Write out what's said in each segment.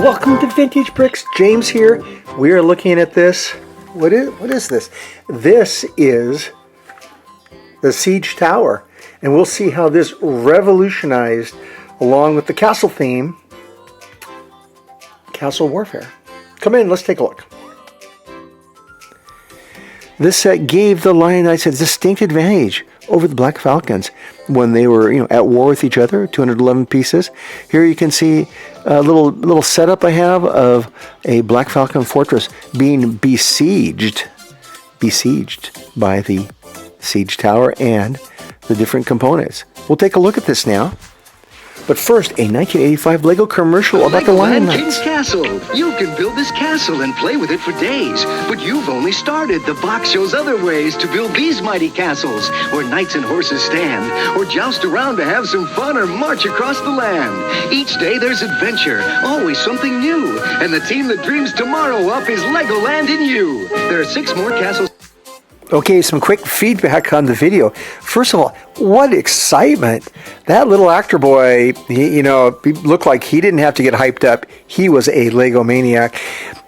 Welcome to Vintage Bricks. James here. We are looking at this. What is this? This is the Siege Tower, and we'll see how this revolutionized, along with the castle theme, castle warfare. Come in, let's take a look. This set gave the Lion Knights a distinct advantage over the Black Falcons when they were, at war with each other. 211 pieces. Here you can see a little setup I have of a Black Falcon fortress being besieged by the Siege Tower and the different components. We'll take a look at this now. But first, a 1985 Lego commercial about the Lion Knights. King's Castle. You can build this castle and play with it for days, but you've only started. The box shows other ways to build these mighty castles, where knights and horses stand, or joust around to have some fun, or march across the land. Each day there's adventure, always something new, and the team that dreams tomorrow up is Legoland in you. There are 6 more castles. Okay, some quick feedback on the video. First of all, what excitement. That little actor boy, he looked like he didn't have to get hyped up. He was a Lego maniac.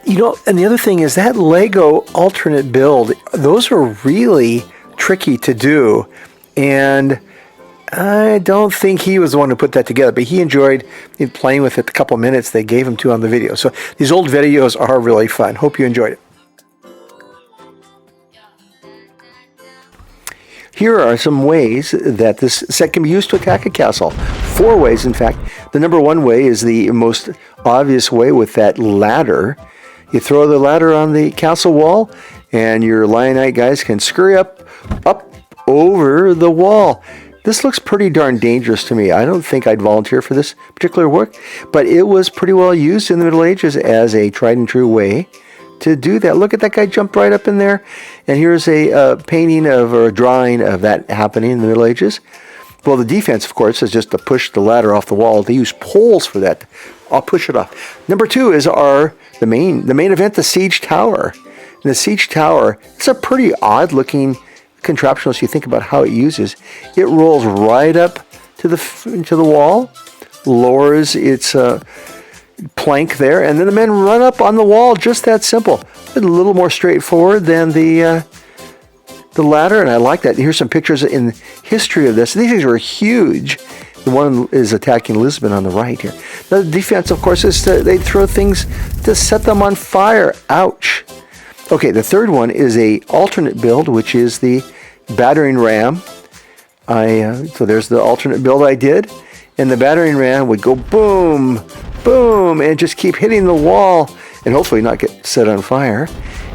And the other thing is that Lego alternate build, those are really tricky to do. And I don't think he was the one who put that together, but he enjoyed playing with it the couple minutes they gave him to on the video. So these old videos are really fun. Hope you enjoyed it. Here are some ways that this set can be used to attack a castle. 4 ways, in fact. The number 1 way is the most obvious way with that ladder. You throw the ladder on the castle wall, and your Lion Knight guys can scurry up over the wall. This looks pretty darn dangerous to me. I don't think I'd volunteer for this particular work, but it was pretty well used in the Middle Ages as a tried and true way to do that. Look at that guy jumped right up in there. And here's a painting or a drawing of that happening in the Middle Ages. Well, the defense, of course, is just to push the ladder off the wall. They use poles for that. I'll push it off. Number 2 is the main event, the Siege Tower. And the Siege Tower, it's a pretty odd looking contraption as you think about how it uses. It rolls right up to the wall, lowers its plank there, and then the men run up on the wall. Just that simple. A little more straightforward than the ladder, and I like that. Here's some pictures in history of this. These things were huge. The one is attacking Lisbon on the right here. The defense, of course, is they throw things to set them on fire. Ouch. Okay, the third one is a alternate build, which is the battering ram. So there's the alternate build I did, and the battering ram would go boom, boom, and just keep hitting the wall and hopefully not get set on fire.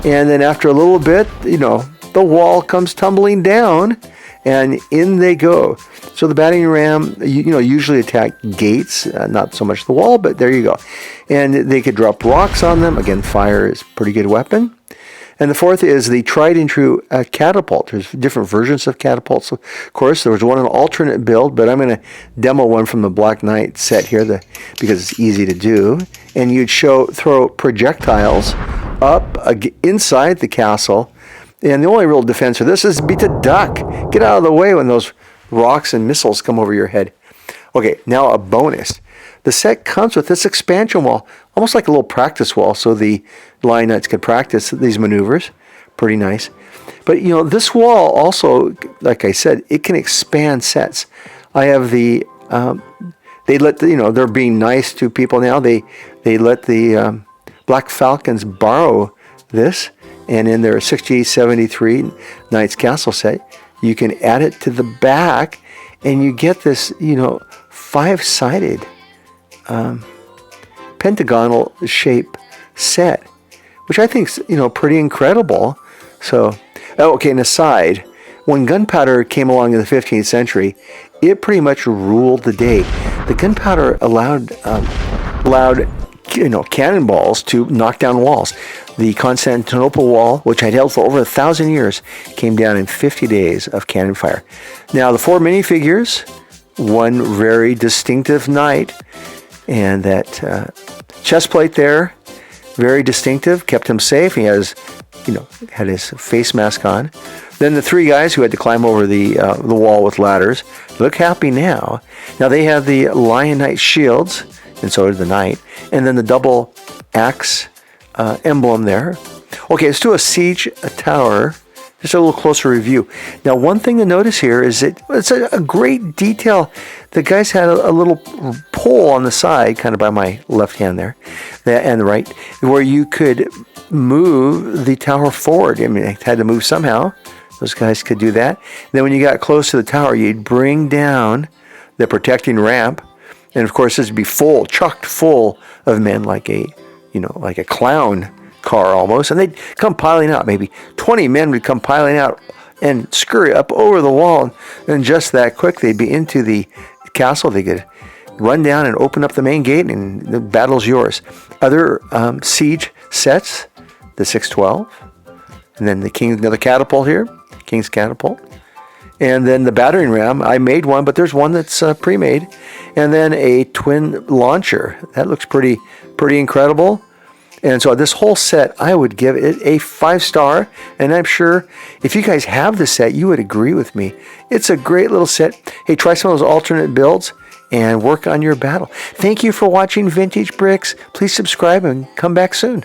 And then after a little bit, the wall comes tumbling down and in they go. So the battering ram, usually attack gates, not so much the wall, but there you go. And they could drop rocks on them. Again, fire is a pretty good weapon. And the fourth is the tried and true catapult. There's different versions of catapults. Of course, there was one an alternate build, but I'm going to demo one from the Black Knight set here because it's easy to do. And you'd throw projectiles up inside the castle. And the only real defense for this is to duck. Get out of the way when those rocks and missiles come over your head. Okay, now a bonus. The set comes with this expansion wall, almost like a little practice wall, so the Lion Knights could practice these maneuvers. Pretty nice. But, this wall also, like I said, it can expand sets. I have they let they're being nice to people now. They let the Black Falcons borrow this, and in their 6873 Knights Castle set, you can add it to the back, and you get this, 5-sided pentagonal shape set, which I think is, pretty incredible. So, okay, an aside, when gunpowder came along in the 15th century, it pretty much ruled the day. The gunpowder allowed cannonballs to knock down walls. The Constantinople wall, which had held for over 1,000 years, came down in 50 days of cannon fire. Now, the 4 minifigures, one very distinctive knight, and that chest plate there, very distinctive, kept him safe. He has, had his face mask on. Then the 3 guys who had to climb over the wall with ladders look happy now. Now they have the Lion Knight shields, and so did the knight. And then the double axe emblem there. Okay, let's do a siege tower. Just a little closer review. Now, one thing to notice here is that it's a great detail. The guys had a little pole on the side, kind of by my left hand there, and the right, where you could move the tower forward. I mean, they had to move somehow. Those guys could do that. Then when you got close to the tower, you'd bring down the protecting ramp. And of course, this would be full, chocked full of men like a clown car almost, and they'd come piling out. Maybe 20 men would come piling out and scurry up over the wall, and just that quick they'd be into the castle. They could run down and open up the main gate, and the battle's yours. Other siege sets, the 612, and then another catapult here, King's catapult, and then the battering ram. I made one, but there's one that's pre-made, and then a twin launcher. That looks pretty incredible. And so this whole set, I would give it a 5-star, and I'm sure if you guys have the set, you would agree with me. It's a great little set. Hey, try some of those alternate builds and work on your battle. Thank you for watching Vintage Bricks. Please subscribe and come back soon.